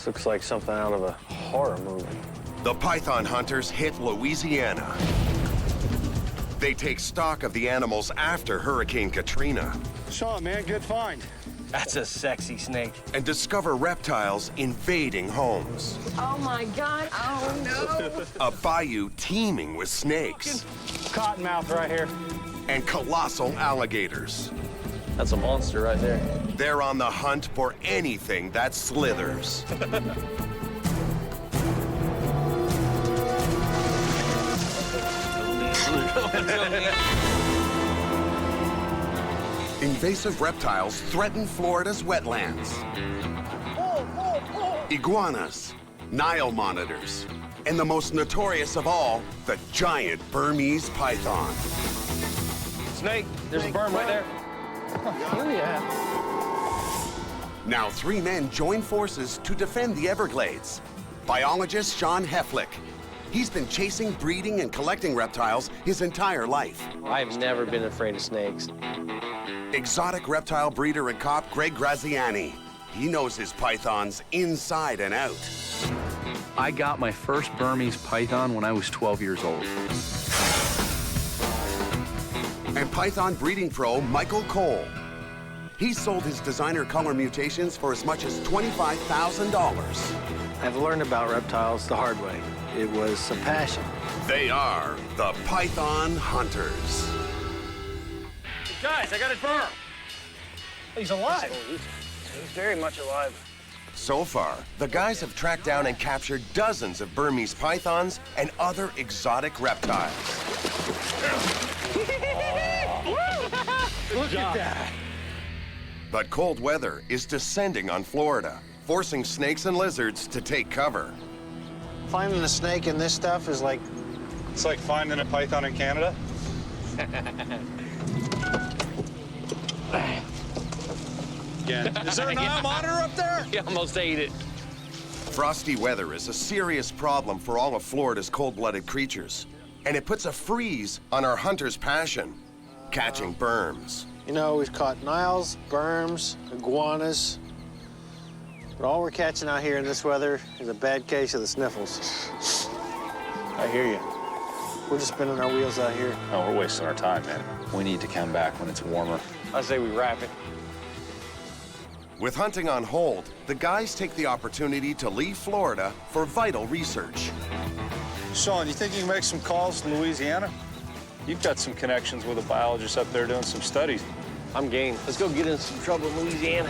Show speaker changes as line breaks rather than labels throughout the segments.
looks like something out of a horror movie.
The python hunters hit Louisiana. They take stock of the animals after Hurricane Katrina.
Sean, man, good find.
That's a sexy snake.
And discover reptiles invading homes.
Oh my God, oh no.
A bayou teeming with snakes.
Cottonmouth right here.
And colossal alligators.
That's a monster right there.
They're on the hunt for anything that slithers. Invasive reptiles threaten Florida's wetlands. Iguanas, Nile monitors, and the most notorious of all, the giant Burmese python.
Snake, there's a berm right there. Oh, yeah.
Now 3 men join forces to defend the Everglades. Biologist Sean Heflick. He's been chasing, breeding, and collecting reptiles his entire life.
I've never been afraid of snakes.
Exotic reptile breeder and cop Greg Graziani. He knows his pythons inside and out.
I got my first Burmese python when I was 12 years old.
And python breeding pro Michael Cole. He sold his designer color mutations for as much as $25,000.
I've learned about reptiles the hard way. It was a passion.
They are the Python Hunters.
Guys, I got it firm. He's alive.
He's very much alive.
So far, the guys have tracked down and captured dozens of Burmese pythons and other exotic reptiles.
Look at that.
But cold weather is descending on Florida, forcing snakes and lizards to take cover.
Finding a snake in this stuff is like...
It's like finding a python in Canada. Again. Is there a Nile monitor up there?
He almost ate it.
Frosty weather is a serious problem for all of Florida's cold-blooded creatures, and it puts a freeze on our hunters' passion, catching berms.
You know, we've caught Niles, berms, iguanas. But all we're catching out here in this weather is a bad case of the sniffles.
I hear you.
We're just spinning our wheels out here.
Oh, we're wasting our time, man.
We need to come back when it's warmer.
I say we wrap it.
With hunting on hold, the guys take the opportunity to leave Florida for vital research.
Sean, you think you can make some calls to Louisiana? You've got some connections with a biologist up there doing some studies.
I'm game. Let's go get in some trouble in Louisiana.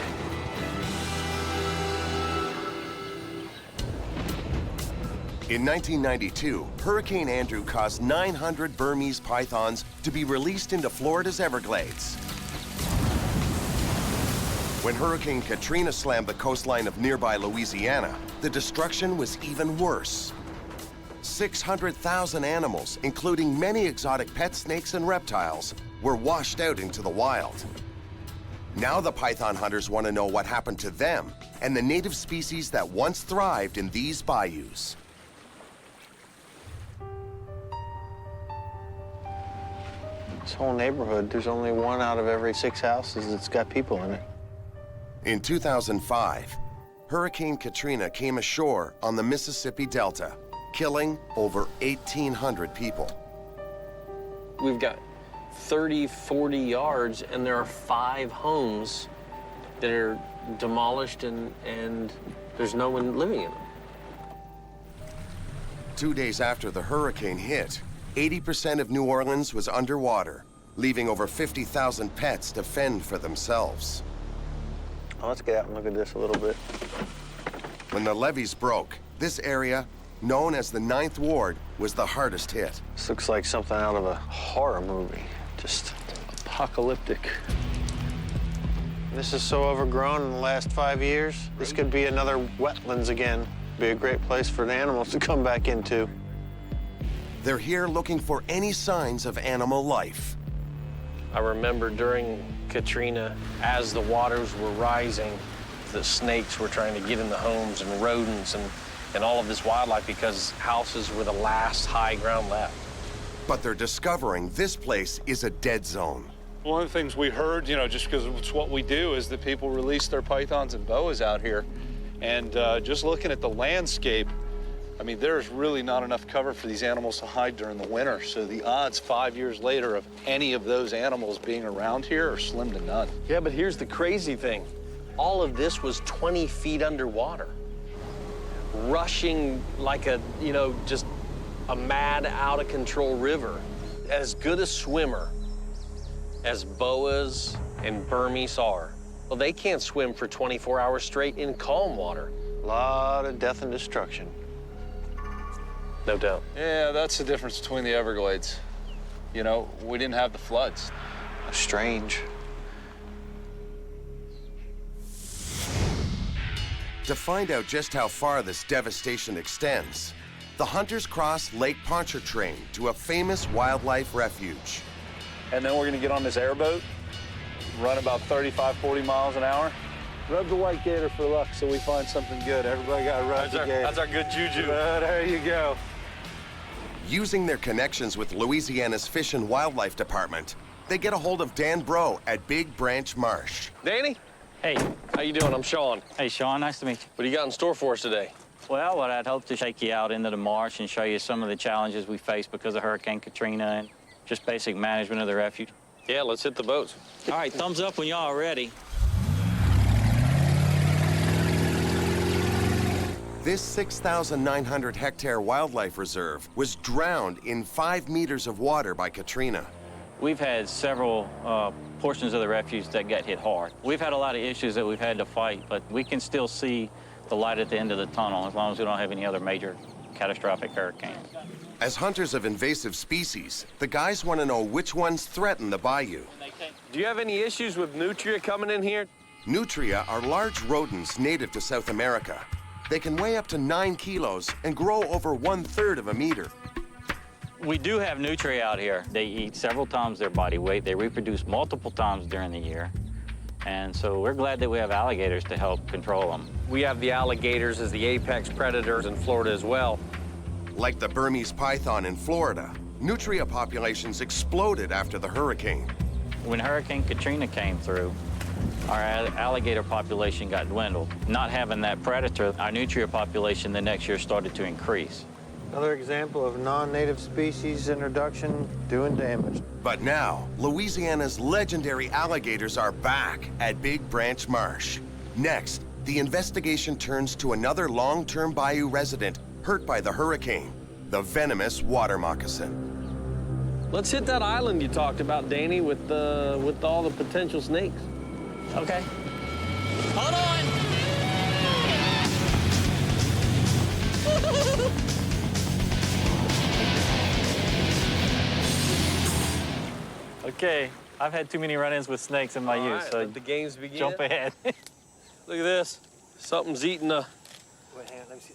In 1992, Hurricane Andrew caused 900 Burmese pythons to be released into Florida's Everglades. When Hurricane Katrina slammed the coastline of nearby Louisiana, the destruction was even worse. 600,000 animals, including many exotic pet snakes and reptiles, were washed out into the wild. Now the python hunters want to know what happened to them and the native species that once thrived in these bayous.
This whole neighborhood, there's only 1 out of every 6 houses that's got people in it.
In 2005, Hurricane Katrina came ashore on the Mississippi Delta, killing over 1,800 people.
We've got 30, 40 yards, and there are 5 homes that are demolished, and there's no one living in them.
2 days after the hurricane hit, 80% of New Orleans was underwater, leaving over 50,000 pets to fend for themselves.
Oh, let's get out and look at this a little bit.
When the levees broke, this area, known as the 9th Ward, was the hardest hit.
This looks like something out of a horror movie. Just apocalyptic.
This is so overgrown in the last 5 years. This could be another Wetlands again. Be a great place for the animals to come back into.
They're here looking for any signs of animal life.
I remember during Katrina, as the waters were rising, the snakes were trying to get in the homes, and rodents and all of this wildlife, because houses were the last high ground left.
But they're discovering this place is a dead zone.
One of the things we heard, you know, just because it's what we do, is that people release their pythons and boas out here. And just looking at the landscape, I mean, there's really not enough cover for these animals to hide during the winter. So the odds 5 years later of any of those animals being around here are slim to none.
Yeah, but here's the crazy thing. All of this was 20 feet underwater, rushing like a, just a mad, out-of-control river. As good a swimmer as boas and Burmese are, well, they can't swim for 24 hours straight in calm water.
A lot of death and destruction.
No doubt.
Yeah, that's the difference between the Everglades. We didn't have the floods.
Strange.
To find out just how far this devastation extends, the hunters cross Lake Pontchartrain to a famous wildlife refuge.
And then we're gonna get on this airboat, run about 35, 40 miles an hour. Rub the white gator for luck so we find something good. Everybody got to rub the gator.
That's our good juju.
There you go.
Using their connections with Louisiana's Fish and Wildlife Department, they get a hold of Dan Bro at Big Branch Marsh.
Danny,
Hey.
how you doing? I'm Sean.
Hey, Sean, nice to meet you.
What do you got in store for us today?
Well, what I'd hope to take you out into the marsh and show you some of the challenges we faced because of Hurricane Katrina and just basic management of the refuge.
Yeah, let's hit the boats.
All right, thumbs up when y'all are ready.
This 6,900-hectare wildlife reserve was drowned in 5 meters of water by Katrina.
We've had several portions of the refuge that got hit hard. We've had a lot of issues that we've had to fight, but we can still see the light at the end of the tunnel as long as we don't have any other major catastrophic hurricanes.
As hunters of invasive species, the guys want to know which ones threaten the bayou.
Do you have any issues with nutria coming in here?
Nutria are large rodents native to South America. They can weigh up to 9 kilos and grow over 1/3 of a meter.
We do have nutria out here. They eat several times their body weight. They reproduce multiple times during the year. And so we're glad that we have alligators to help control them.
We have the alligators as the apex predators in Florida as well.
Like the Burmese python in Florida, nutria populations exploded after the hurricane.
When Hurricane Katrina came through, our alligator population got dwindled. Not having that predator, our nutria population the next year started to increase.
Another example of non-native species introduction doing damage.
But now, Louisiana's legendary alligators are back at Big Branch Marsh. Next, the investigation turns to another long-term bayou resident hurt by the hurricane, the venomous water moccasin.
Let's hit that island you talked about, Danny, with all the potential snakes.
Okay. Hold on! Okay, I've had too many run-ins with snakes in my youth, so
let the games begin.
jump ahead.
Look at this. Something's eating a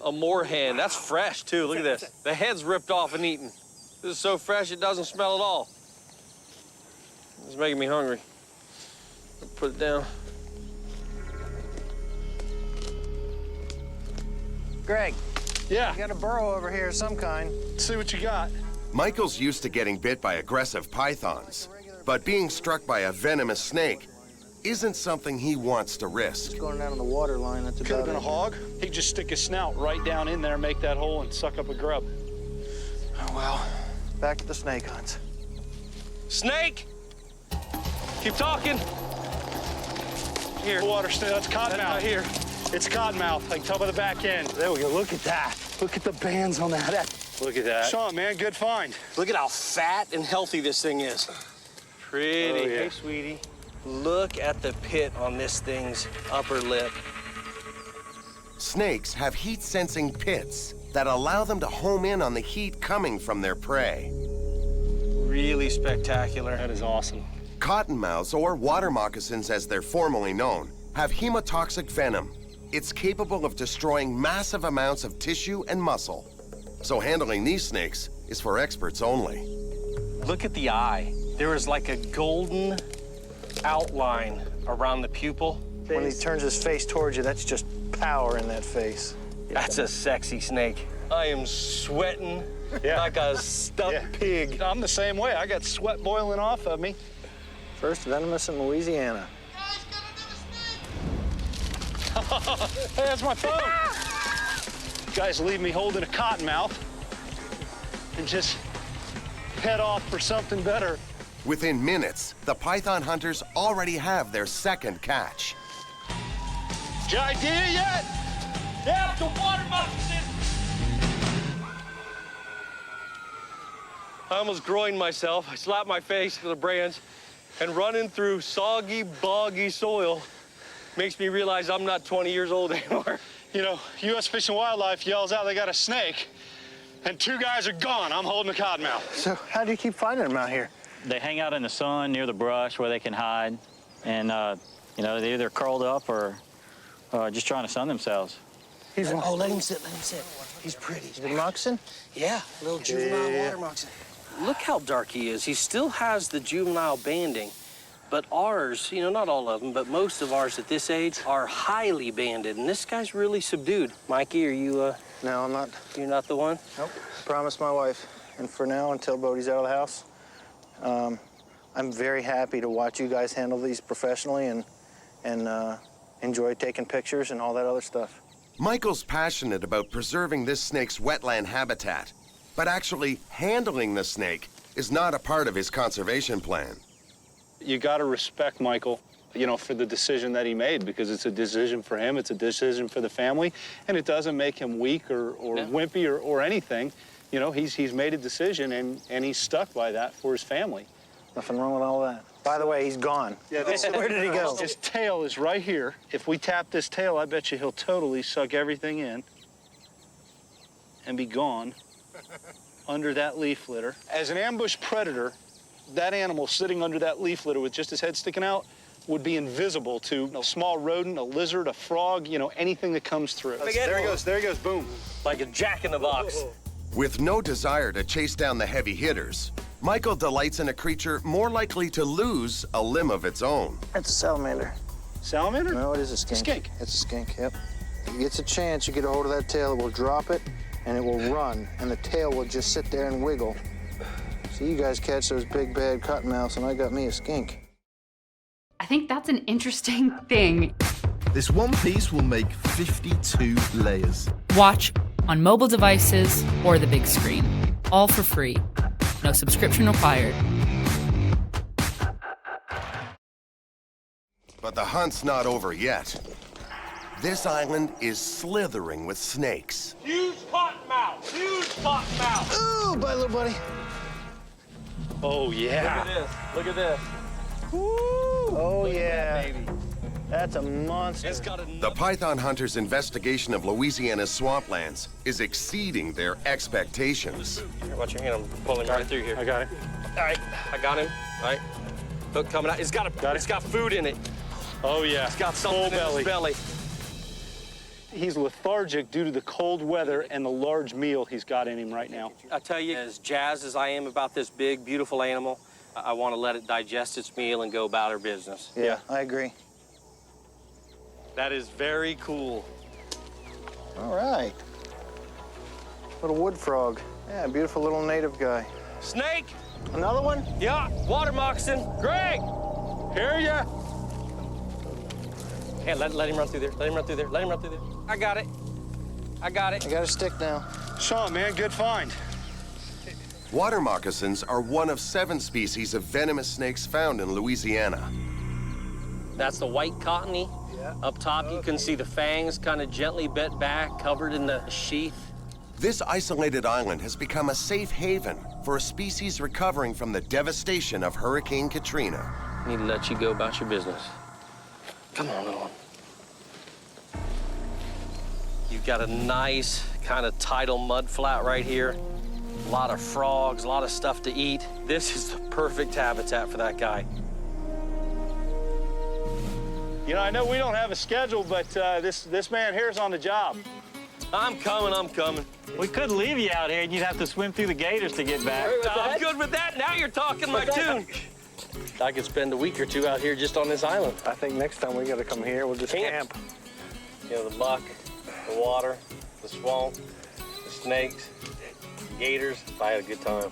moorhen. That's fresh, too. Look at this. The head's ripped off and eaten. This is so fresh, it doesn't smell at all. It's making me hungry. Put it down.
Greg,
Yeah,
you got a burrow over here of some kind.
see what you got.
Michael's used to getting bit by aggressive pythons, but being struck by a venomous snake isn't something he wants to risk.
Going down on the water line, that's
Could have
about
been a
it.
hog. He'd just stick his snout right down in there, make that hole, and suck up a grub.
Oh, well, back to the snake hunts.
Snake! Keep talking. Here.
The water snake, that's cottonmouth.
Right here.
It's cottonmouth. I can tell by the back end.
There we go. Look at that. Look at the bands on that.
Look at that. Sean, man, good find.
Look at how fat and healthy this thing is. Pretty.
Oh, yeah.
Hey, sweetie. Look at the pit on this thing's upper lip.
Snakes have heat-sensing pits that allow them to home in on the heat coming from their prey.
Really spectacular.
That is awesome.
Cottonmouths, or water moccasins as they're formally known, have hemotoxic venom. It's capable of destroying massive amounts of tissue and muscle. So handling these snakes is for experts only.
Look at the eye. There is like a golden outline around the pupil.
When he turns his face towards you, that's just power in that face.
That's a sexy snake. I am sweating like a stuffed pig.
I'm the same way. I got sweat boiling off of me.
First venomous in Louisiana.
Hey, that's my phone. You guys leave me holding a cottonmouth and just head off for something better.
Within minutes, the python hunters already have their second catch.
Did you idea yet?
Yeah, the water moccasin.
I almost groined myself. I slapped my face with a branch, and running through soggy, boggy soil makes me realize I'm not 20 years old anymore.
You know, U.S. Fish and Wildlife yells out they got a snake, and 2 guys are gone. I'm holding a cottonmouth.
So how do you keep finding them out here?
They hang out in the sun near the brush where they can hide, and you know, they're either curled up or just trying to sun themselves.
Oh, let him sit, let him sit. He's pretty.
Is it moccasin?
Yeah, little juvenile water moccasin.
Look how dark he is. He still has the juvenile banding, but ours, you know, not all of them, but most of ours at this age are highly banded, and this guy's really subdued. Mikey, are you,
No, I'm not.
you're not the one?
Nope. Promised my wife. And for now, until Bodie's out of the house, I'm very happy to watch you guys handle these professionally and enjoy taking pictures and all that other stuff.
Michael's passionate about preserving this snake's wetland habitat, but actually handling the snake is not a part of his conservation plan.
You got to respect Michael, you know, for the decision that he made, because it's a decision for him, it's a decision for the family, and it doesn't make him weak or wimpy or anything. You know, he's made a decision, and he's stuck by that for his family.
Nothing wrong with all that. By the way, he's gone.
Yeah,
Where did he go?
His tail is right here. If we tap this tail, I bet you he'll totally suck everything in and be gone under that leaf litter. As an ambush predator, that animal sitting under that leaf litter with just his head sticking out would be invisible to a small rodent, a lizard, a frog, you know, anything that comes through. There he goes, boom.
Like a jack-in-the-box.
With no desire to chase down the heavy hitters, Michael delights in a creature more likely to lose a limb of its own.
That's a salamander.
Salamander?
No, it is a skink.
Skink.
It's a skink, yep. If it gets a chance, you get a hold of that tail, it will drop it, and it will run, and the tail will just sit there and wiggle. So you guys catch those big, bad cottonmouths, and I got me a skink.
I think that's an interesting thing.
This one piece will make 52 layers.
Watch on mobile devices or the big screen. All for free. No subscription required.
But the hunt's not over yet. This island is slithering with snakes.
Huge cottonmouth, huge cottonmouth.
Ooh, bye, little buddy.
Oh, yeah.
Look at this.
Oh, yeah. That's a monster.
It's got a...
The python hunters' investigation of Louisiana's swamplands is exceeding their expectations.
Here, watch your hand. I'm pulling him right through here.
I got it.
All right, I got him. All right, hook coming out. It's got food in it.
Oh, yeah.
It's got something in his belly.
He's lethargic due to the cold weather and the large meal he's got in him right now.
I tell you, as jazzed as I am about this big, beautiful animal, I want to let it digest its meal and go about our business.
Yeah, I agree.
That is very cool.
All right. Little wood frog. Yeah, beautiful little native guy.
Snake!
Another one?
Yeah, water moccasin. Greg! Hear ya! Hey, let him run through there. Let him run through there. Let him run through there. I got it. I got it.
I got a stick now.
Sean, man, good find.
Water moccasins are one of 7 species of venomous snakes found in Louisiana.
That's the white cottony.
Yeah.
Up top, you can see the fangs kind of gently bent back, covered in the sheath.
This isolated island has become a safe haven for a species recovering from the devastation of Hurricane Katrina.
I need to let you go about your business. Come on, little one. You've got a nice kind of tidal mud flat right here. A lot of frogs, a lot of stuff to eat. This is the perfect habitat for that guy.
You know, I know we don't have a schedule, but this man here's on the job.
I'm coming.
We could leave you out here and you'd have to swim through the gators to get back.
I'm good with that. Now you're talking my tune. I could spend a week or 2 out here just on this island.
I think next time we gotta come here, we'll just camp.
You know, the muck, the water, the swamp, the snakes, the gators. I had a good time.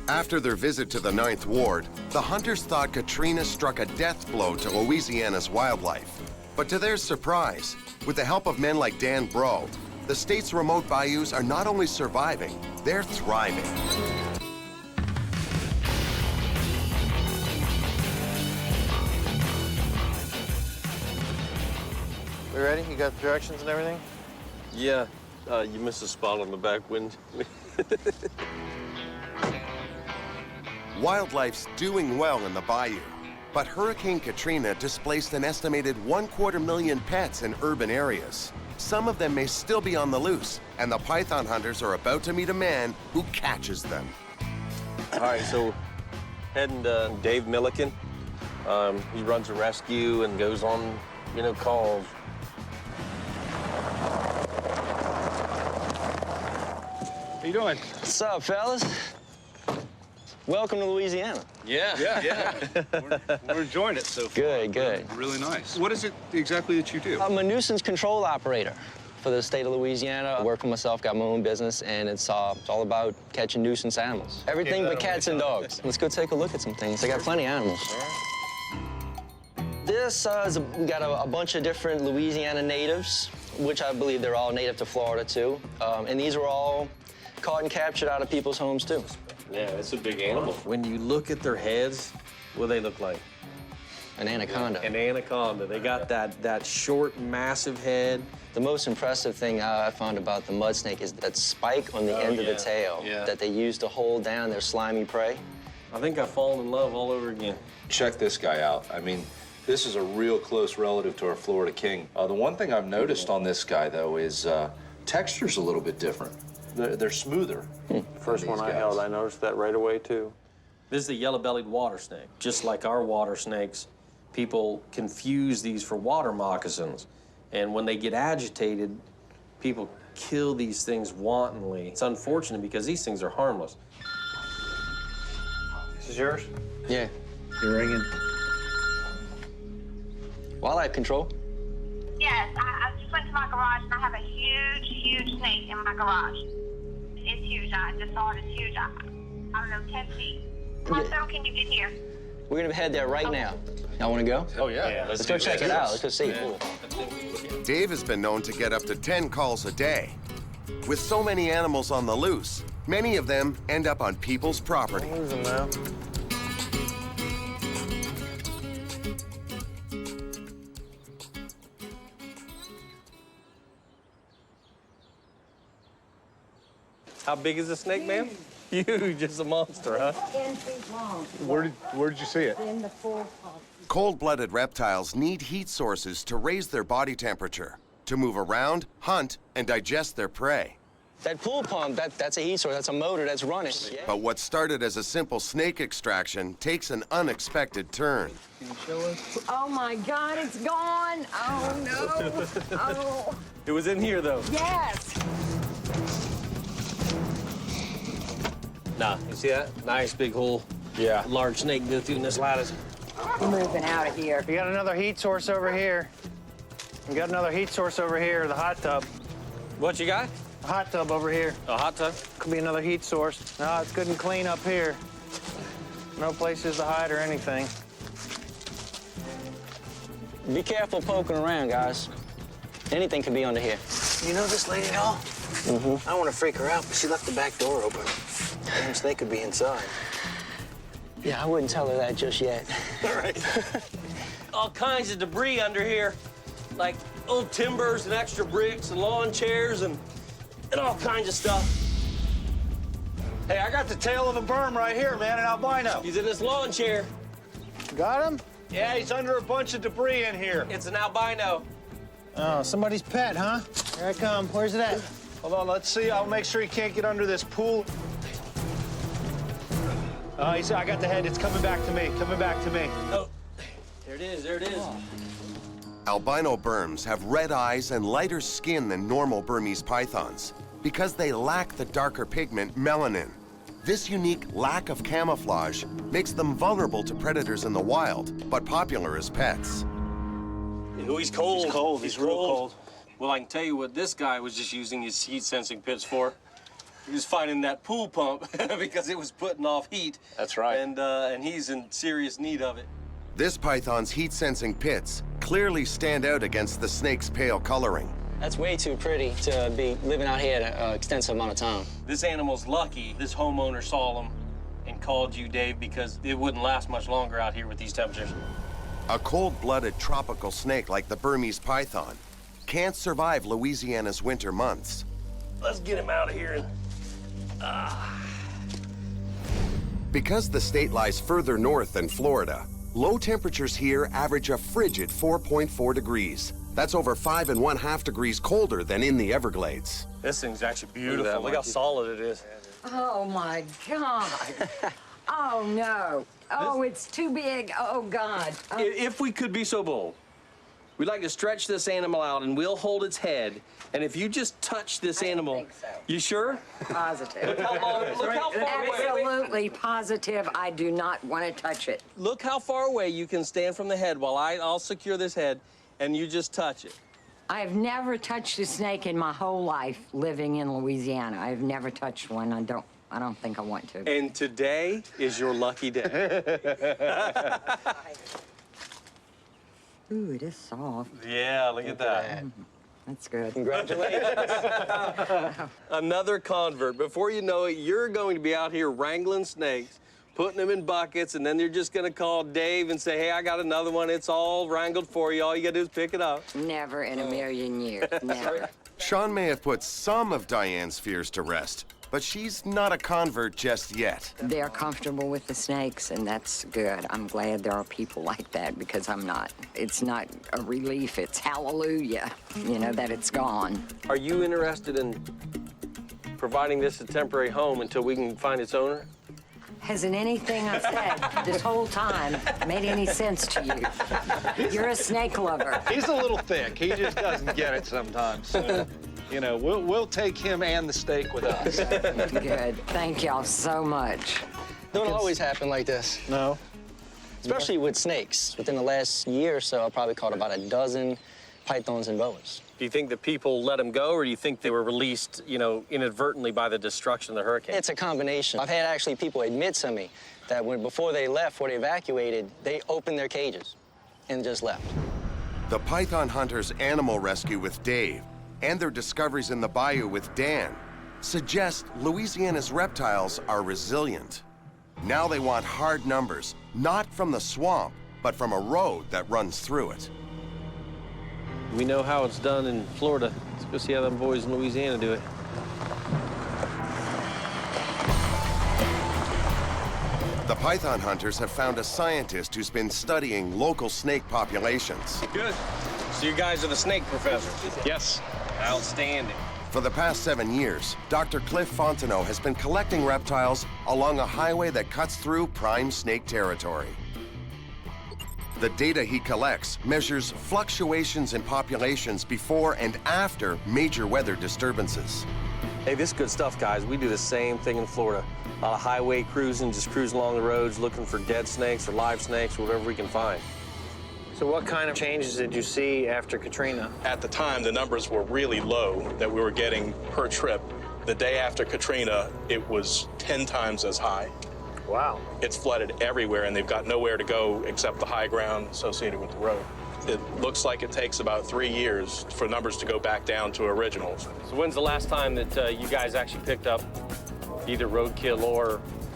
After their visit to the 9th Ward, the hunters thought Katrina struck a death blow to Louisiana's wildlife. But to their surprise, with the help of men like Dan Bro, the state's remote bayous are not only surviving, they're thriving.
We ready? You got the directions and everything?
Yeah, you missed a spot on the back window.
Wildlife's doing well in the bayou, but Hurricane Katrina displaced an estimated 250,000 pets in urban areas. Some of them may still be on the loose, and the python hunters are about to meet a man who catches them.
All right, so heading to Dave Milliken. He runs a rescue and goes on, calls.
How you doing?
What's up, fellas? Welcome to Louisiana.
Yeah. We're enjoying it so far.
Good.
Really nice. What is it exactly that you do?
I'm a nuisance control operator for the state of Louisiana. I work for myself, got my own business, and it's all about catching nuisance animals. Everything but cats and dogs. Let's go take a look at some things. I got plenty of animals. This we got a bunch of different Louisiana natives, which I believe they're all native to Florida, too. And these were all caught and captured out of people's homes, too.
Yeah, it's a big animal. When you look at their heads, what do they look like?
An anaconda.
An anaconda. They got that short, massive head.
The most impressive thing I found about the mud snake is that spike on the end of the tail that they use to hold down their slimy prey.
I think I've fallen in love all over again.
Check this guy out. I mean, this is a real close relative to our Florida king. The one thing I've noticed on this guy, though, is texture's a little bit different. They're smoother.
First one I held, I noticed that right away, too. This is the yellow-bellied water snake. Just like our water snakes, people confuse these for water moccasins. And when they get agitated, people kill these things wantonly. It's unfortunate because these things are harmless.
This is yours?
Yeah.
You're ringing.
Wildlife control.
Yes, I just went to my garage and I have a huge snake in my garage. It's huge. I just saw it. It's huge. I don't know, 10 feet. How soon can you get here?
We're gonna head there right now. Y'all wanna go?
Oh, yeah.
Let's go check it out. Let's go see it.
Dave has been known to get up to 10 calls a day. With so many animals on the loose, many of them end up on people's property.
Lose them now.
How big is the snake, ma'am? Huge. It's a monster, huh?
10 feet long.
Where did you see it?
In the full pump.
Cold-blooded reptiles need heat sources to raise their body temperature, to move around, hunt, and digest their prey.
That pool pump, that's a heat source. That's a motor that's running.
But what started as a simple snake extraction takes an unexpected turn.
Can you show us?
Oh my God, it's gone. Oh no. Oh.
It was in here, though.
Yes.
Nah, you see that? Nice big hole.
Yeah.
Large snake go through in this lattice.
I'm moving out of here.
We got another heat source over here. We got another heat source over here, the hot tub.
What you got?
The hot tub over here.
A hot tub?
Could be another heat source. No, it's good and clean up here. No places to hide or anything.
Be careful poking around, guys. Anything could be under here.
You know this lady at all?
Mm-hmm.
I don't want to freak her out, but she left the back door open. Damn snake could be inside.
Yeah, I wouldn't tell her that just yet.
All right. All kinds of debris under here, like old timbers and extra bricks and lawn chairs and all kinds of stuff.
Hey, I got the tail of a berm right here, man, an albino.
He's in this lawn chair.
Got him?
Yeah, he's under a bunch of debris in here.
It's an albino.
Oh, somebody's pet, huh? Here I come. Where's it at?
Hold on, let's see. I'll make sure he can't get under this pool. I got the head. It's coming back to me. Coming back to me.
Oh, there it is. There it is.
Albino Burms have red eyes and lighter skin than normal Burmese pythons because they lack the darker pigment melanin. This unique lack of camouflage makes them vulnerable to predators in the wild, but popular as pets.
Oh, he's cold.
He's cold. He's real cold.
Well, I can tell you what this guy was just using his heat-sensing pits for. He was finding that pool pump because it was putting off heat.
That's right.
And he's in serious need of it.
This python's heat-sensing pits clearly stand out against the snake's pale coloring.
That's way too pretty to be living out here an extensive amount of time.
This animal's lucky this homeowner saw him and called you, Dave, because it wouldn't last much longer out here with these temperatures.
A cold-blooded tropical snake like the Burmese python can't survive Louisiana's winter months.
Let's get him out of here.
Because the state lies further north than Florida, low temperatures here average a frigid 4.4 degrees. That's over 5½ degrees colder than in the Everglades.
This thing's actually beautiful. Look how solid it is.
Oh, my God. Oh, no. Oh, it's too big. Oh, God.
If we could be so bold, we'd like to stretch this animal out and we'll hold its head. And if you just touch this animal,
think so.
You sure?
Positive.
Look how far away.
Absolutely positive. I do not want to touch it.
Look how far away you can stand from the head while I'll secure this head and you just touch it.
I've never touched a snake in my whole life living in Louisiana. I've never touched one. I don't think I want to.
And today is your lucky day.
Ooh, it is soft.
Yeah, look at that.
That's good.
Congratulations.
Another convert. Before you know it, you're going to be out here wrangling snakes, putting them in buckets, and then you're just going to call Dave and say, hey, I got another one. It's all wrangled for you. All you got to do is pick it up.
Never in a million years. Never.
Sean may have put some of Diane's fears to rest, but she's not a convert just yet.
They're comfortable with the snakes, and that's good. I'm glad there are people like that because I'm not. It's not a relief. It's hallelujah, you know, that it's gone.
Are you interested in providing this a temporary home until we can find its owner?
Hasn't anything I've said this whole time made any sense to you? You're a snake lover.
He's a little thick. He just doesn't get it sometimes. So, you know, we'll take him and the steak with us.
Good. Thank y'all so much.
Don't always happen like this.
No.
Especially with snakes. Within the last year or so, I probably caught about a dozen pythons and boas.
Do you think the people let them go, or do you think they were released, you know, inadvertently by the destruction of the hurricane?
It's a combination. I've had actually people admit to me that before they left, before they evacuated, they opened their cages and just left.
The python hunters' animal rescue with Dave and their discoveries in the bayou with Dan suggest Louisiana's reptiles are resilient. Now they want hard numbers, not from the swamp, but from a road that runs through it.
We know how it's done in Florida. Let's go see how them boys in Louisiana do it.
The python hunters have found a scientist who's been studying local snake populations.
Good. So you guys are the snake professors?
Yes.
Outstanding.
For the past 7 years, Dr. Cliff Fontenot has been collecting reptiles along a highway that cuts through prime snake territory. The data he collects measures fluctuations in populations before and after major weather disturbances.
Hey, this is good stuff, guys. We do the same thing in Florida. A lot of highway cruising, just cruising along the roads, looking for dead snakes or live snakes, whatever we can find. So what kind of changes did you see after Katrina?
At the time, the numbers were really low that we were getting per trip. The day after Katrina, it was 10 times as high.
Wow.
It's flooded everywhere, and they've got nowhere to go except the high ground associated with the road. It looks like it takes about 3 years for numbers to go back down to originals.
So when's the last time that you guys actually picked up either roadkill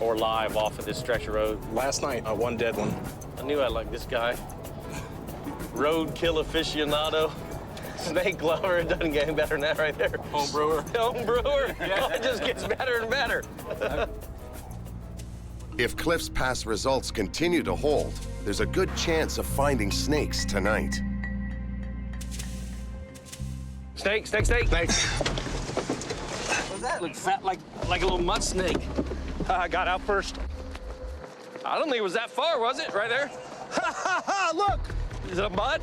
or live off of this stretch of road?
Last night, one dead one.
I knew I'd like this guy. Roadkill aficionado, snake lover. It doesn't get any better than that right there.
Home brewer.
Home brewer. Oh, it just gets better and better.
If Cliff's past results continue to hold, there's a good chance of finding snakes tonight.
Snake, snake, snake.
Snake.
What's that? Look fat like a little mud snake.
I got out first.
I don't think it was that far, was it? Right there?
Look!
Is it a mud?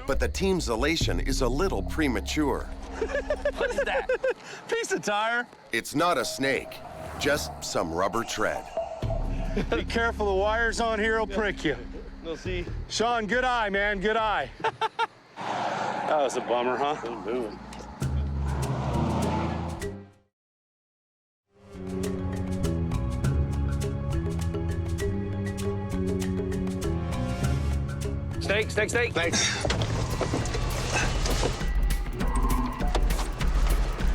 But the team's elation is a little premature.
What is that?
Piece of tire.
It's not a snake, just some rubber tread.
Be careful, the wires on here will prick you.
We'll see.
Sean, good eye, man, good eye. That was a bummer, huh?
Good moving.
Snake, snake, snake.
Thanks.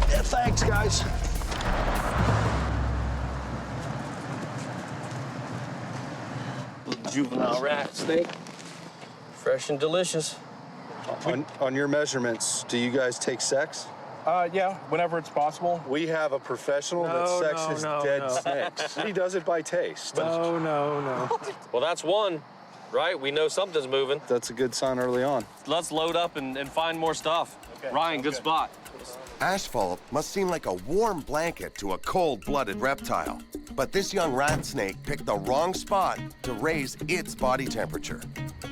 Yeah, thanks, guys.
Juvenile rat snake. Fresh and delicious.
On your measurements, do you guys take sex?
Yeah, whenever it's possible.
We have a professional that sexes dead snakes. He does it by taste.
No.
Well, that's one, right? We know something's moving.
That's a good sign early on.
Let's load up and find more stuff. Okay, Ryan, good spot.
Asphalt must seem like a warm blanket to a cold-blooded reptile. But this young rat snake picked the wrong spot to raise its body temperature.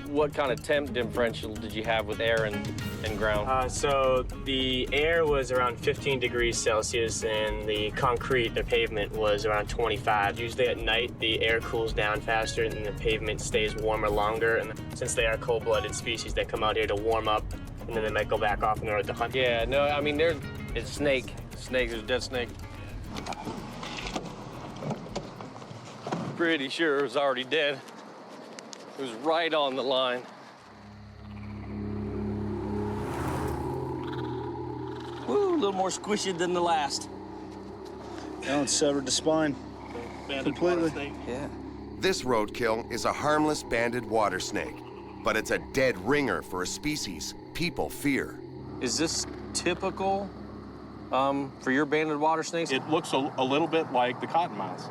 What kind of temp differential did you have with air and ground?
So the air was around 15 degrees Celsius and the concrete, the pavement, was around 25. Usually at night, the air cools down faster and the pavement stays warmer longer. And since they are cold-blooded species, they come out here to warm up and then they might go back off in order to hunt.
Yeah, no, I mean, it's snake. There's a dead snake. Pretty sure it was already dead. It was right on the line. Woo, a little more squishy than the last.
Now it's severed the spine completely.
Yeah.
This roadkill is a harmless banded water snake, but it's a dead ringer for a species people fear.
Is this typical for your banded water snakes?
It looks a little bit like the cottonmouths.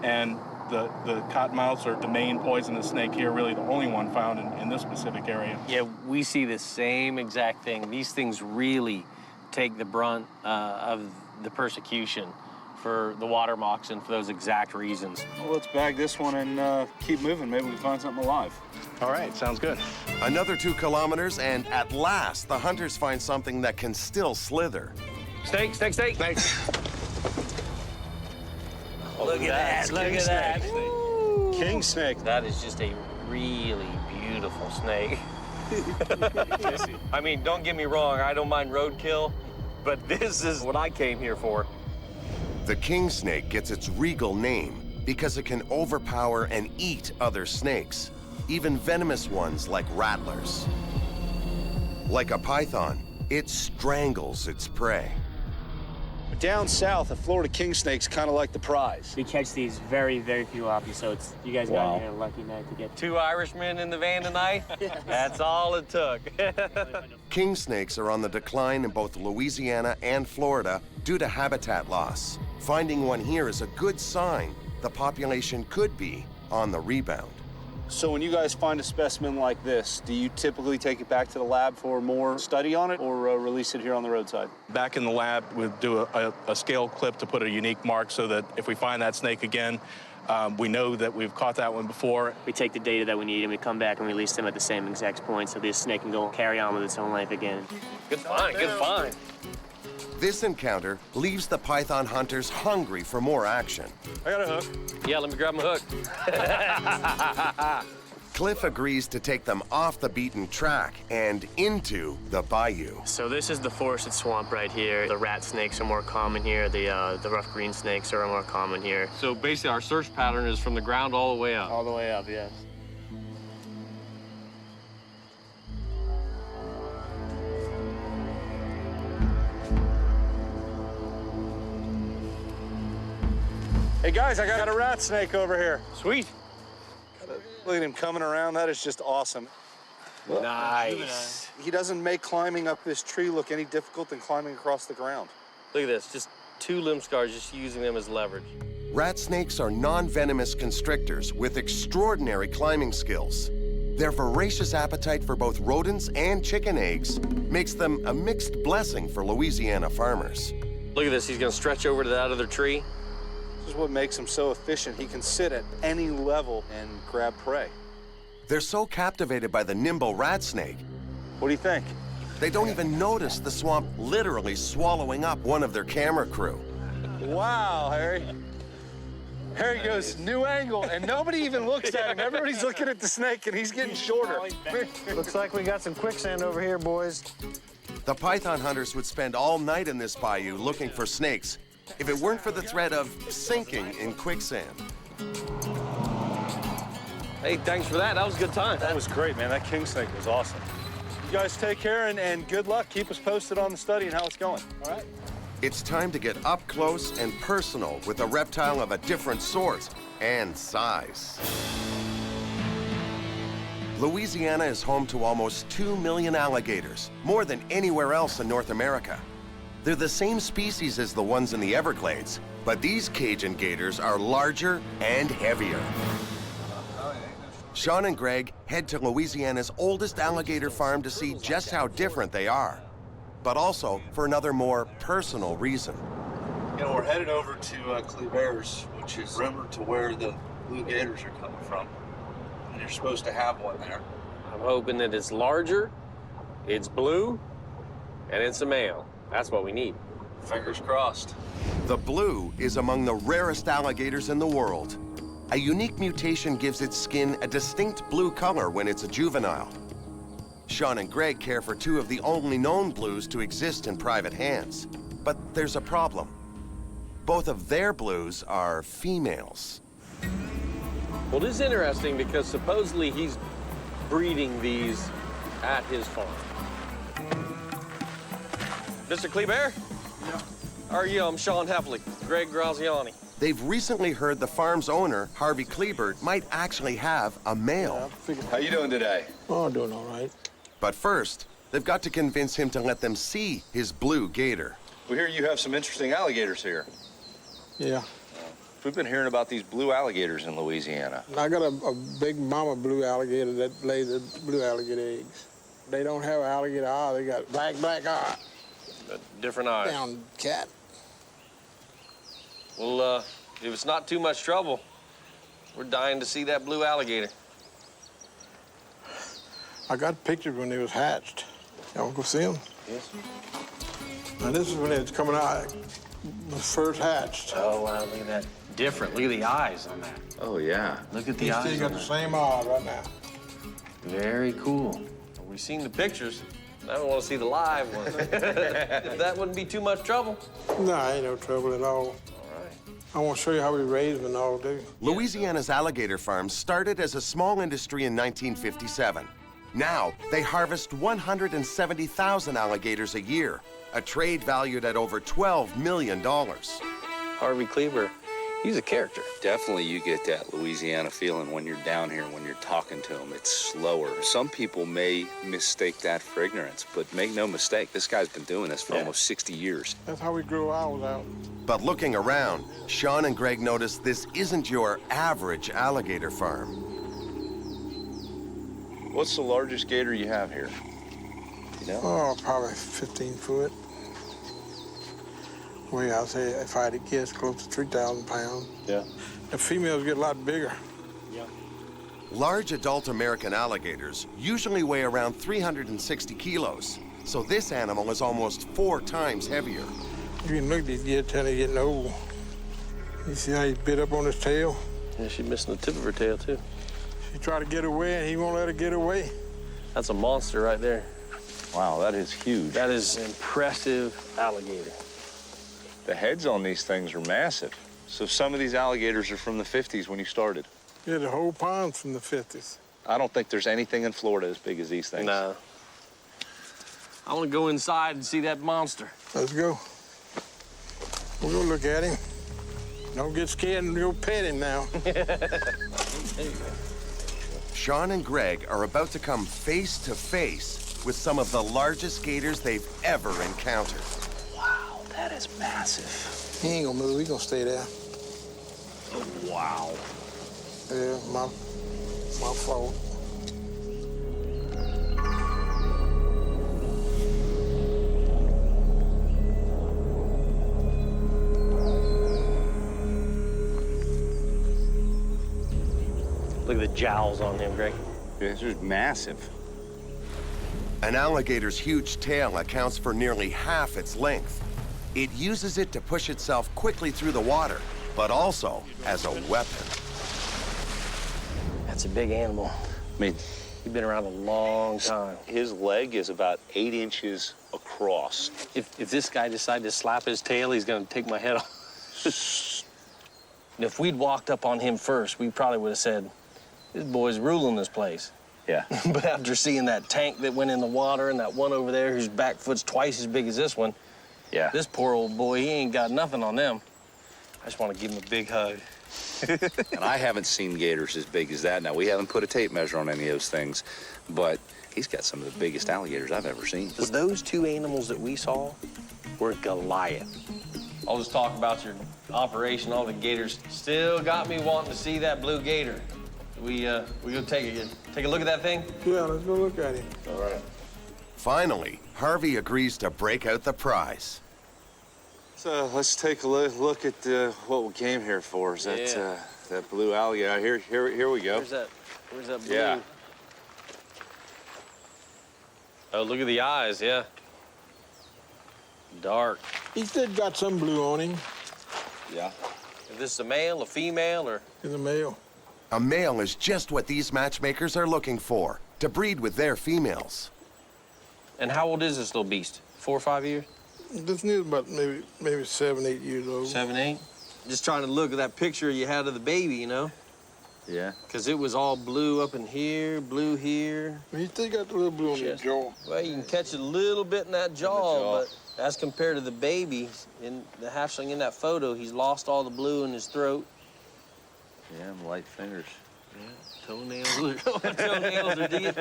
And the cottonmouths are the main poisonous snake here, really the only one found in this specific area.
Yeah, we see the same exact thing. These things really take the brunt of the persecution for the water moccasin for those exact reasons.
Well, let's bag this one and keep moving. Maybe we can find something alive.
All right, sounds good.
Another 2 kilometers, and at last, the hunters find something that can still slither.
Snake, snake, snake.
Thanks.
Look at that, look at that.
King snake.
That is just a really beautiful snake. I mean, don't get me wrong, I don't mind roadkill, but this is what I came here for.
The king snake gets its regal name because it can overpower and eat other snakes, even venomous ones like rattlers. Like a python, it strangles its prey.
Down south, a Florida king snake's kind of like the prize.
We catch these very, very few often, so you guys got here a lucky night to get
2 Irishmen in the van tonight? Yes. That's all it took.
King snakes are on the decline in both Louisiana and Florida due to habitat loss. Finding one here is a good sign the population could be on the rebound.
So when you guys find a specimen like this, do you typically take it back to the lab for more study on it or release it here on the roadside?
Back in the lab, we'll do a scale clip to put a unique mark so that if we find that snake again, we know that we've caught that one before.
We take the data that we need and we come back and release them at the same exact point so this snake can go carry on with its own life again.
Good find, good find.
This encounter leaves the python hunters hungry for more action.
I got a hook.
Yeah, let me grab my hook.
Cliff agrees to take them off the beaten track and into the bayou.
So this is the forested swamp right here. The rat snakes are more common here. The rough green snakes are more common here.
So basically our search pattern is from the ground all the way up.
All the way up, yes.
Hey guys, I got a rat snake over here.
Sweet.
Look at him coming around. That is just awesome.
Nice.
He doesn't make climbing up this tree look any difficult than climbing across the ground.
Look at this, just 2 limb scars, just using them as leverage.
Rat snakes are non-venomous constrictors with extraordinary climbing skills. Their voracious appetite for both rodents and chicken eggs makes them a mixed blessing for Louisiana farmers.
Look at this, he's gonna stretch over to that other tree.
This is what makes him so efficient. He can sit at any level and grab prey.
They're so captivated by the nimble rat snake.
What do you think?
They don't even notice the swamp literally swallowing up one of their camera crew.
Wow, Harry. Harry goes, new angle, and nobody even looks at him. Everybody's looking at the snake, and he's getting shorter.
Looks like we got some quicksand over here, boys.
The python hunters would spend all night in this bayou looking for snakes if it weren't for the threat of sinking in quicksand.
Hey, thanks for that. That was a good time.
That was great, man. That king snake was awesome. You guys take care and good luck. Keep us posted on the study and how it's going. All right?
It's time to get up close and personal with a reptile of a different sort and size. Louisiana is home to almost 2 million alligators, more than anywhere else in North America. They're the same species as the ones in the Everglades, but these Cajun gators are larger and heavier. Sean and Greg head to Louisiana's oldest alligator farm to see just how different they are, but also for another more personal reason.
You know, we're headed over to Cleavers, which is rumored to where the blue gators are coming from. And you're supposed to have one there.
I'm hoping that it's larger, it's blue, and it's a male. That's what we need.
Fingers crossed.
The blue is among the rarest alligators in the world. A unique mutation gives its skin a distinct blue color when it's a juvenile. Sean and Greg care for 2 of the only known blues to exist in private hands. But there's a problem. Both of their blues are females.
Well, this is interesting because supposedly he's breeding these at his farm. Mr. Kleber? Yeah. How are you? I'm Sean Heffley, Greg Graziani.
They've recently heard the farm's owner, Harvey Kleber, might actually have a male.
How you doing today?
Oh, I'm doing all right.
But first, they've got to convince him to let them see his blue gator.
We hear you have some interesting alligators here.
Yeah.
We've been hearing about these blue alligators in Louisiana.
I got a big mama blue alligator that lays the blue alligator eggs. They don't have alligator eye, they got black eye.
Different eyes.
Down cat.
Well, if it's not too much trouble, we're dying to see that blue alligator.
I got pictures when they was hatched. Y'all want to go see them?
Yes.
Now this is when it was coming out, was first hatched.
Oh, wow, look at that. Different. Look at the eyes on that.
Oh, yeah.
Look at the
You
eyes
still
on
got the
that.
same eye right now.
Very cool. Well, we've seen the pictures. I don't want to see the live one. If that wouldn't be too much trouble.
No, ain't no trouble at all. I want to show you how we raise them and all, too.
Louisiana's alligator farms started as a small industry in 1957. Now, they harvest 170,000 alligators a year, a trade valued at over $12 million.
Harvey Kleber, he's a character.
Definitely you get that Louisiana feeling when you're down here, when you're talking to them. It's slower. Some people may mistake that for ignorance, but make no mistake, this guy's been doing this for almost 60 years.
That's how we grew ours out.
But looking around, Sean and Greg notice this isn't your average alligator farm.
What's the largest gator you have here? You know?
Oh, probably 15 foot. Well, I'd say if I had to guess, close to 3,000 pounds.
Yeah.
The females get a lot bigger.
Yeah.
Large adult American alligators usually weigh around 360 kilos, so this animal is almost 4 times heavier.
You can look at these deer till they're getting old. You see how he bit up on his tail?
Yeah, she's missing the tip of her tail, too.
She tried to get away, and he won't let her get away.
That's a monster right there.
Wow, that is huge.
That is an impressive alligator.
The heads on these things are massive. So some of these alligators are from the 50s when you started.
Yeah, the whole pond's from the 50s.
I don't think there's anything in Florida as big as these things.
No. I want to go inside and see that monster.
Let's go. We'll go look at him. Don't get scared and go pet him now.
Sean and Greg are about to come face to face with some of the largest gators they've ever encountered.
Wow, that is massive.
He ain't gonna move, he gonna stay there.
Oh, wow.
Yeah, my fault.
Look at the jowls on him, Greg.
This is massive.
An alligator's huge tail accounts for nearly half its length. It uses it to push itself quickly through the water, but also as a weapon.
That's a big animal.
I mean,
He's been around a long time.
his leg is about 8 inches across.
If this guy decided to slap his tail, he's gonna take my head off. If we'd walked up on him first, we probably would have said, This boy's ruling this place.
Yeah.
But after seeing that tank that went in the water and that one over there whose back foot's twice as big as this one,
yeah,
this poor old boy, he ain't got nothing on them. I just want to give him a big hug.
And I haven't seen gators as big as that. Now, we haven't put a tape measure on any of those things, but he's got some of the biggest alligators I've ever seen.
Those two animals that we saw were Goliath. All this talk about your operation, all the gators, still got me wanting to see that blue gator. We go take a look at that thing?
Yeah, let's go look at him.
All right.
Finally, Harvey agrees to break out the prize.
So let's take a look at what we came here for. Is that that blue alligator? Here we go.
Where's that blue?
Yeah.
Oh, look at the eyes, yeah. Dark.
He still got some blue on him.
Yeah.
Is this a male, a female, or?
He's a male.
A male is just what these matchmakers are looking for, to breed with their females.
And how old is this little beast? 4 or 5 years?
This is about maybe 7, 8 years old.
7, 8? Just trying to look at that picture you had of the baby, you know?
Yeah.
Because it was all blue up in here, blue here.
He still got the little blue on his jaw.
Well, you can catch it a little bit in that jaw, but as compared to the baby in the hatchling in that photo, he's lost all the blue in his throat.
Yeah, and light fingers.
Yeah, toenails are deep.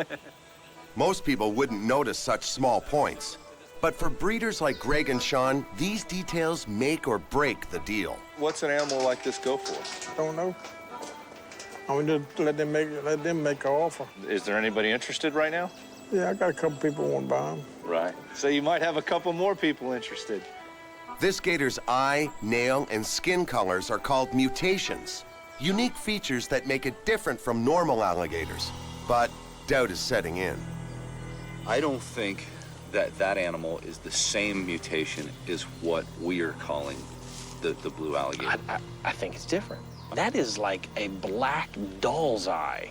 Most people wouldn't notice such small points. But for breeders like Greg and Sean, these details make or break the deal.
What's an animal like this go for?
Don't know. I mean, just let them make an offer.
Is there anybody interested right now?
Yeah, I got a couple people who want to buy them.
Right. So you might have a couple more people interested.
This gator's eye, nail, and skin colors are called mutations. Unique features that make it different from normal alligators. But doubt is setting in.
I don't think that animal is the same mutation as what we are calling the blue alligator.
I think it's different. That is like a black doll's eye.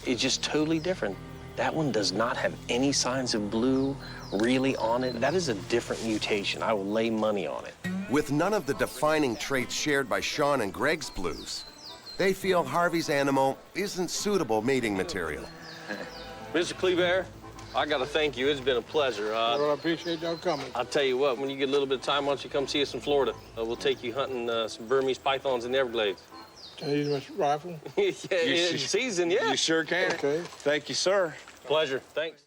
It's just totally different. That one does not have any signs of blue really on it. That is a different mutation. I will lay money on it.
With none of the defining traits shared by Sean and Greg's blues, they feel Harvey's animal isn't suitable mating material.
Mr. Kleber, I got to thank you. It's been a pleasure.
Well, I appreciate y'all coming.
I'll tell you what, when you get a little bit of time, why don't you come see us in Florida? We'll take you hunting some Burmese pythons in the Everglades.
Can I use my rifle?
Yeah, in season, yeah.
You sure can.
Okay.
Thank you, sir.
Pleasure. Thanks.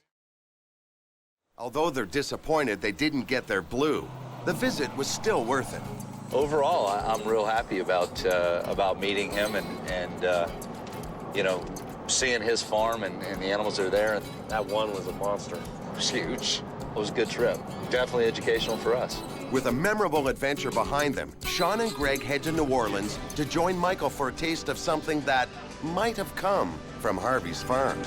Although they're disappointed they didn't get their blue, the visit was still worth it.
Overall, I'm real happy about meeting him and you know, seeing his farm and the animals that are there.
That one was a monster.
It was huge. It was a good trip. Definitely educational for us.
With a memorable adventure behind them, Sean and Greg head to New Orleans to join Michael for a taste of something that might have come from Harvey's farm.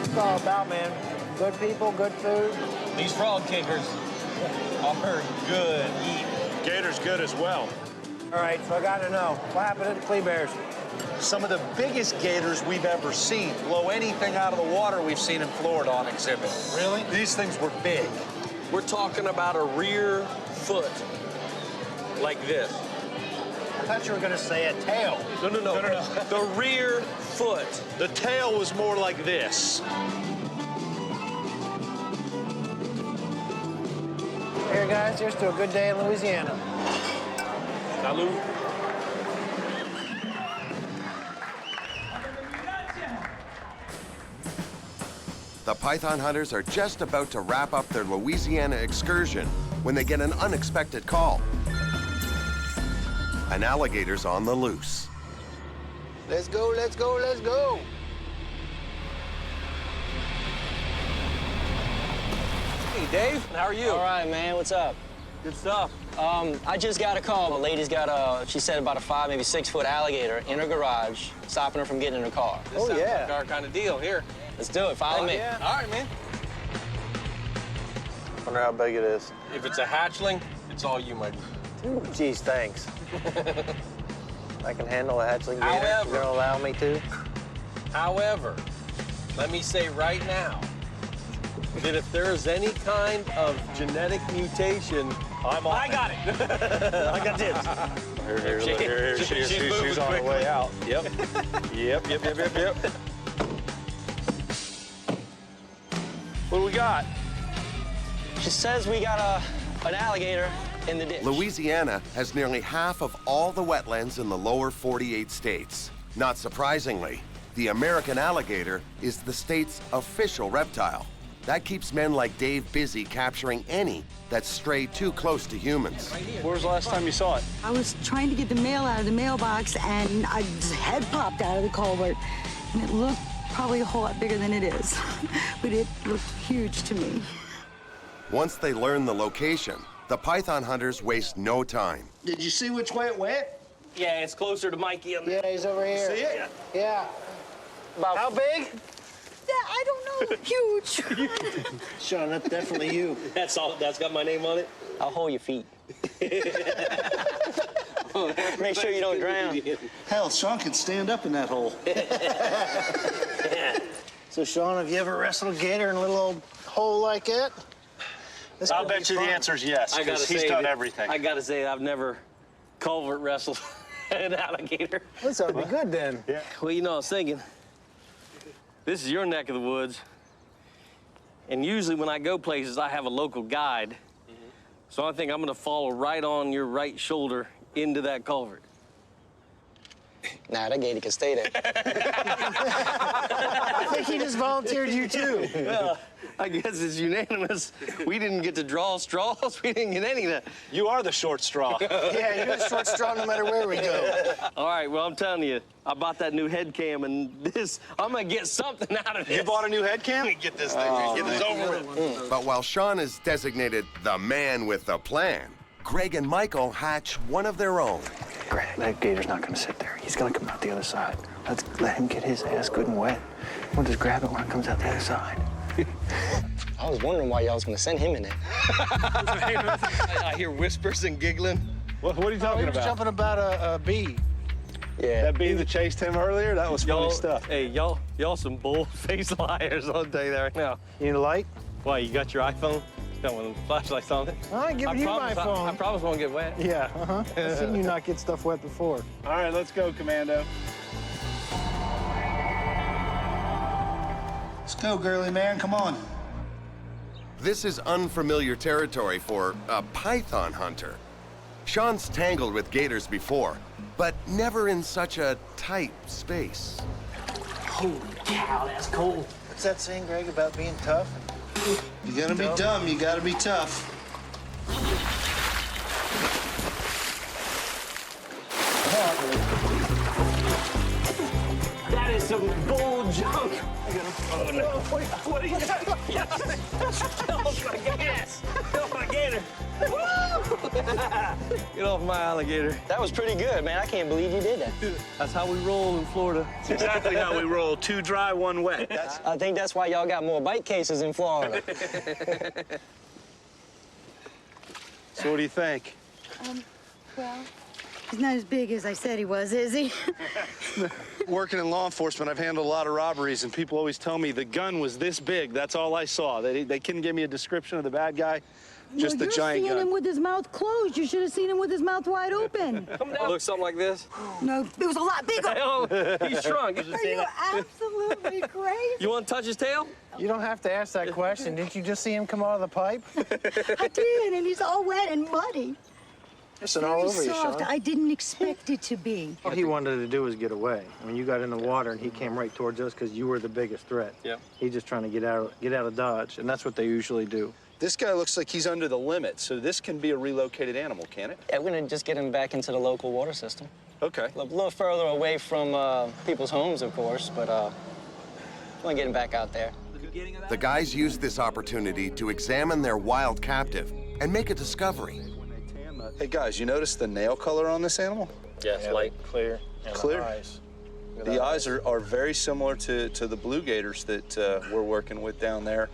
It's all about, man. Good people, good food.
These frog kickers are good eating.
Gator's good as well.
All right, so I got to know, what happened to the Klebears?
Some of the biggest gators we've ever seen. Blow anything out of the water we've seen in Florida on exhibit.
Really?
These things were big.
We're talking about a rear foot like this.
I thought you were going to say a tail.
No. The rear foot.
The tail was more like this.
Here, guys, here's to a good day in Louisiana.
Salud.
The python hunters are just about to wrap up their Louisiana excursion when they get an unexpected call. An alligator's on the loose.
Let's go, let's go, let's go.
Hey, Dave, how are you?
All right, man, what's up?
Good stuff.
I just got a call. The lady's got she said about a 5, maybe 6 foot alligator in her garage, stopping her from getting in her car.
This sounds like our kind of deal here.
Let's do it, follow me.
Yeah. All right, man.
Wonder how big it is.
If it's a hatchling, it's all you, Mike.
Geez, thanks. I can handle a hatchling gator.
However-
You're gonna allow me to?
However, let me say right now, that if there is any kind of genetic mutation, I'm on.
I got it. I got dibs.
Here she is. She's on her way out. Yep. Yep. What do we got?
She says we got an alligator in the ditch.
Louisiana has nearly half of all the wetlands in the lower 48 states. Not surprisingly, the American alligator is the state's official reptile. That keeps men like Dave busy capturing any that stray too close to humans.
Where's the last time you saw it?
I was trying to get the mail out of the mailbox, and a head popped out of the culvert, and it looked probably a whole lot bigger than it is, but it looked huge to me.
Once they learn the location, the python hunters waste no time.
Did you see which way it went?
Yeah, it's closer to Mikey.
Yeah, he's over here.
See it?
Yeah. About how big?
I don't know. Huge.
Sean, that's definitely you.
That's all. That's got my name on it.
I'll hold your feet. Make sure you don't drown.
Hell, Sean can stand up in that hole.
So, Sean, have you ever wrestled a gator in a little old hole like that?
I'll bet you the answer is yes, because he's done everything.
I gotta say, I've never culvert wrestled an alligator.
This ought to be good then.
Yeah.
Well, you know, I was thinking, this is your neck of the woods, and usually when I go places, I have a local guide. So I think I'm gonna follow right on your right shoulder into that culvert.
Nah, that gator can stay there.
I think he just volunteered you, too.
Well, I guess it's unanimous. We didn't get to draw straws. We didn't get any of that.
You are the short straw.
Yeah, you're the short straw no matter where we go.
All right, well, I'm telling you, I bought that new head cam, and I'm gonna get something out of it.
You bought a new head cam?
Get this thing, get this over with.
But while Sean is designated the man with the plan, Greg and Michael hatch one of their own.
Greg, that gator's not gonna sit there. He's gonna come out the other side. Let's let him get his ass good and wet. We'll just grab it when it comes out the other side.
I was wondering why y'all was gonna send him in there.
I hear whispers and giggling.
What are you talking
He was
about?
jumping about a bee.
Yeah.
That bee that chased him earlier? That was funny stuff.
Hey, y'all some bull-faced liars, I'll tell you that right now.
You need a light?
Why, you got your iPhone? Got one of the flashlights on it?
I'm giving you my phone.
I promise won't get wet.
Yeah, I've seen you not get stuff wet before.
All right, let's go, Commando.
Let's go, girly man. Come on.
This is unfamiliar territory for a python hunter. Sean's tangled with gators before, but never in such a tight space.
Holy cow, that's cold. What's that saying, Greg, about being tough?
You gotta be dumb, you gotta be tough.
That is some bull junk. Oh, no. Wait, what are you doing? Oh, my gas. Oh, my gator. Get off my alligator.
That was pretty good, man. I can't believe you did that.
That's how we roll in Florida.
That's exactly how we roll. 2 dry, 1 wet.
I think that's why y'all got more bite cases in Florida.
So what do you think?
Well, he's not as big as I said he was, is he?
Working in law enforcement, I've handled a lot of robberies, and people always tell me the gun was this big. That's all I saw. They couldn't give me a description of the bad guy, just the giant
You're seeing
gun.
him with his mouth closed. You should have seen him with his mouth wide open.
Come down. Look something like this.
No, it was a lot bigger.
Oh, he's shrunk.
Are you absolutely crazy?
You want to touch his tail?
You don't have to ask that question. Didn't you just see him come out of the pipe?
I did, and he's all wet and muddy.
It's all over you,
soft.
Sean.
I didn't expect it to be.
All he wanted to do was get away. When you got in the water and he came right towards us because you were the biggest threat.
Yep.
He's just trying to get out of Dodge, and that's what they usually do.
This guy looks like he's under the limit, so this can be a relocated animal, can it?
Yeah, we're gonna just get him back into the local water system.
Okay.
A little further away from people's homes, of course, but we're gonna get him back out there.
The guys used this opportunity to examine their wild captive and make a discovery.
Hey, guys, you notice the nail color on this animal?
Yes, light, clear. And
Clear.
The eyes.
The eyes are very similar to the blue gators that we're working with down there.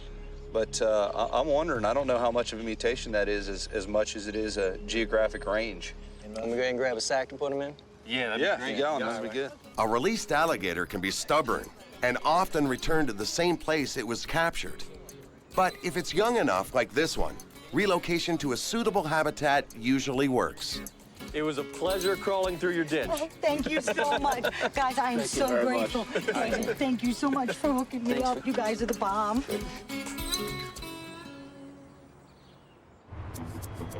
But I'm wondering, I don't know how much of a mutation that is as much as it is a geographic range.
Want me to go ahead and grab a sack to put him in?
Yeah,
Yeah, you got him. That'd be good.
A released alligator can be stubborn and often return to the same place it was captured. But if it's young enough, like this one, relocation to a suitable habitat usually works.
It was a pleasure crawling through your ditch.
Oh, thank you so much. Guys, I am so grateful. Thank you so much for hooking me up. You guys are the bomb.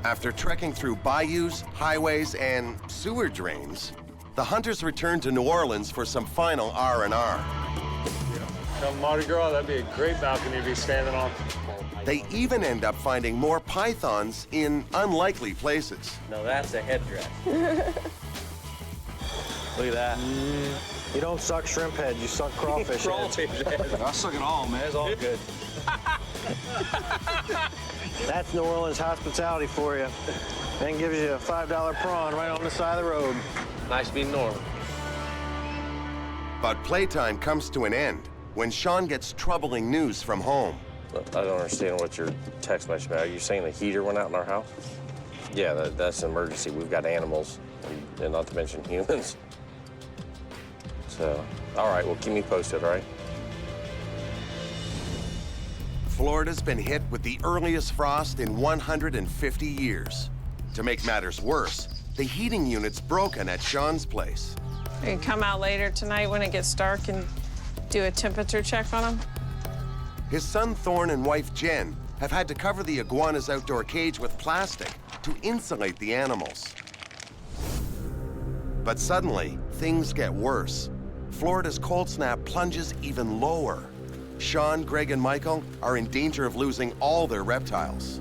After trekking through bayous, highways, and sewer drains, the hunters return to New Orleans for some final R&R.
Come Mardi Gras, that'd be a great balcony to be standing on.
They even end up finding more pythons in unlikely places.
Now that's a headdress. Look at that.
You don't suck shrimp head, you suck crawfish head.
I suck it all, man. It's all good.
That's New Orleans hospitality for you. Then gives you a $5 prawn right on the side of the road.
Nice being normal.
But playtime comes to an end when Sean gets troubling news from home.
I don't understand what your text message about. Are you saying the heater went out in our house? Yeah, that's an emergency. We've got animals, and not to mention humans. So, all right, well, keep me posted, all right?
Florida's been hit with the earliest frost in 150 years. To make matters worse, the heating unit's broken at Sean's place.
We can come out later tonight when it gets dark and do a temperature check on them.
His son Thorne and wife Jen have had to cover the iguana's outdoor cage with plastic to insulate the animals. But suddenly, things get worse. Florida's cold snap plunges even lower. Sean, Greg, and Michael are in danger of losing all their reptiles.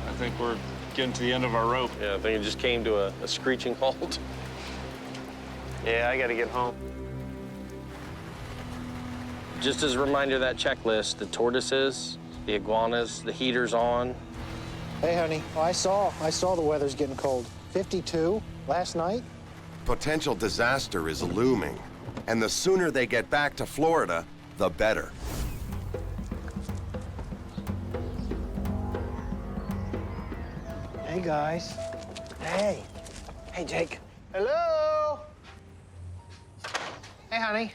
I think we're getting to the end of our rope.
Yeah, I think it just came to a screeching halt.
Yeah, I gotta get home.
Just as a reminder, that checklist, the tortoises, the iguanas, the heater's on.
Hey, honey, I saw the weather's getting cold. 52 last night.
Potential disaster is looming, and the sooner they get back to Florida, the better.
Hey, guys. Hey. Hey, Jake. Hello? Hey, honey.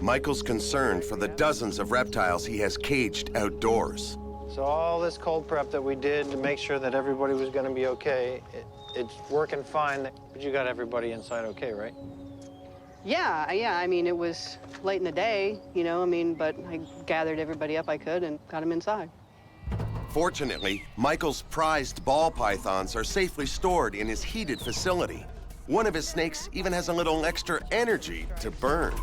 Michael's concerned for the dozens of reptiles he has caged outdoors.
So all this cold prep that we did to make sure that everybody was going to be okay, it's working fine, but you got everybody inside okay, right?
Yeah, I mean, it was late in the day, you know, I mean, but I gathered everybody up I could and got them inside.
Fortunately, Michael's prized ball pythons are safely stored in his heated facility. One of his snakes even has a little extra energy to burn.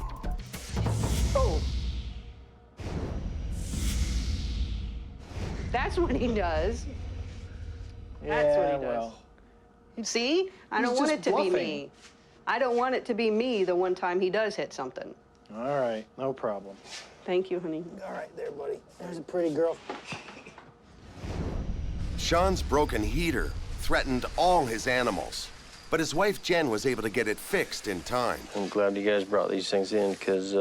Oh. That's what he does. That's what he does. See? I don't want it to be me. I don't want it to be me the one time he does hit something.
All right, no problem.
Thank you, honey.
All right, there, buddy. There's a pretty girl.
Sean's broken heater threatened all his animals, but his wife Jen was able to get it fixed in time.
I'm glad you guys brought these things in, because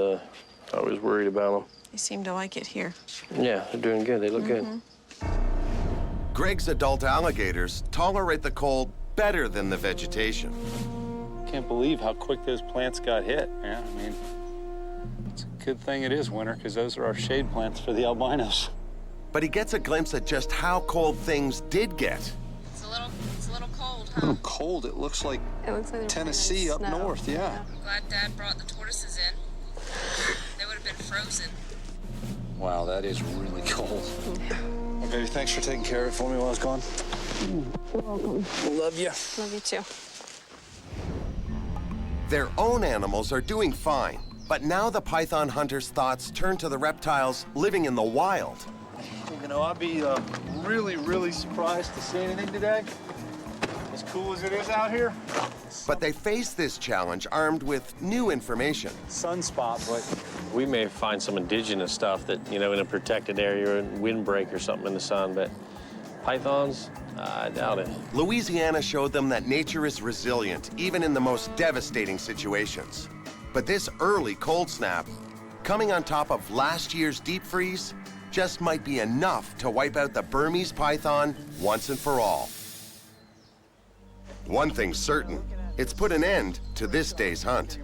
I was worried about them.
They seem to like it here.
Yeah, they're doing good. They look good.
Greg's adult alligators tolerate the cold better than the vegetation.
Can't believe how quick those plants got hit. Yeah, I mean, it's a good thing it is winter, because those are our shade plants for the albinos.
But he gets a glimpse at just how cold things did get.
It's a little cold,
A little cold. It looks like Tennessee up north, yeah.
I'm glad Dad brought the tortoises in. They would have been frozen.
Wow, that is really cold. Well, baby, thanks for taking care of it for me while I was gone.
You're welcome.
Love you.
Love you too.
Their own animals are doing fine, but now the python hunters' thoughts turn to the reptiles living in the wild.
You know, I'd be really, really surprised to see anything today. As cool as it is out here.
But they face this challenge armed with new information.
Sunspot, but
We may find some indigenous stuff that, you know, in a protected area, windbreak or something in the sun, but pythons, I doubt it.
Louisiana showed them that nature is resilient, even in the most devastating situations. But this early cold snap, coming on top of last year's deep freeze, just might be enough to wipe out the Burmese python once and for all. One thing's certain, it's put an end to this day's hunt.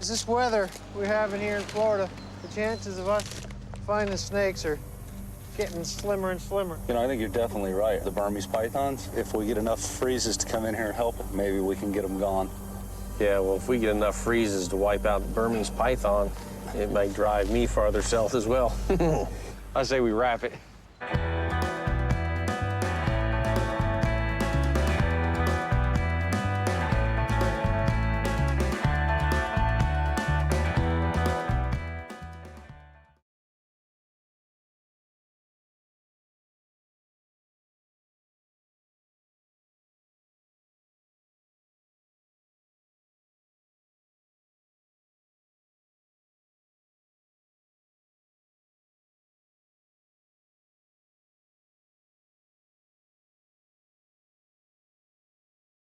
Is this weather we're having here in Florida The chances of us finding snakes are getting slimmer and slimmer.
You know, I think you're definitely right. The Burmese pythons, if we get enough freezes to come in here and help, maybe we can get them gone.
Yeah, well, if we get enough freezes to wipe out the Burmese python, it may drive me farther south as well. I say we wrap it.